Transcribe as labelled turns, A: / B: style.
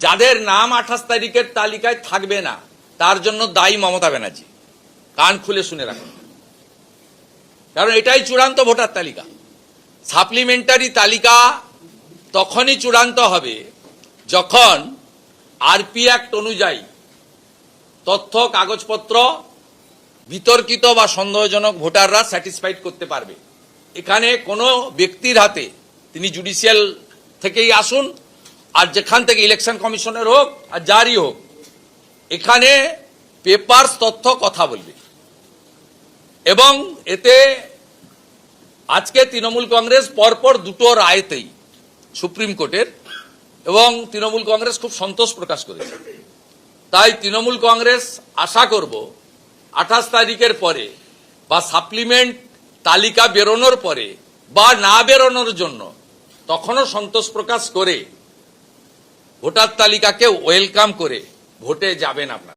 A: যাদের নাম 28 তারিখের তালিকায় থাকবে না তার জন্য দায়ী মমতা ব্যানার্জি। কান খুলে শুনে রাখুন, কারণ এটাই চূড়ান্ত ভোটার তালিকা। সাপ্লিমেন্টারি তালিকা তখনই চূড়ান্ত হবে যখন আরপি অ্যাক্ট অনুযায়ী তথ্য কাগজপত্র বিতর্কিত বা সন্দেহজনক ভোটাররা স্যাটিসফাইড করতে পারবে। এখানে কোনো ব্যক্তির হাতে, তিনি জুডিশিয়াল থেকেই আসুন আর যেখান থেকে ইলেকশন কমিশনের হোক আর যারই হোক, এখানে পেপারস তথ্য কথা বলবে। এবং এতে আজকে তৃণমূল কংগ্রেস পরপর দুটো রায়তেই সুপ্রিম কোর্টের, এবং তৃণমূল কংগ্রেস খুব সন্তোষ প্রকাশ করেছে। তাই তৃণমূল কংগ্রেস আশা করব 28 তারিখের পরে বা সাপ্লিমেন্ট তালিকা বেরোনোর পরে বা না বেরোনোর জন্য তখনও সন্তোষ প্রকাশ করে ভোটার তালিকাকে ওয়েলকাম করে ভোটে যাবেন আপনারা।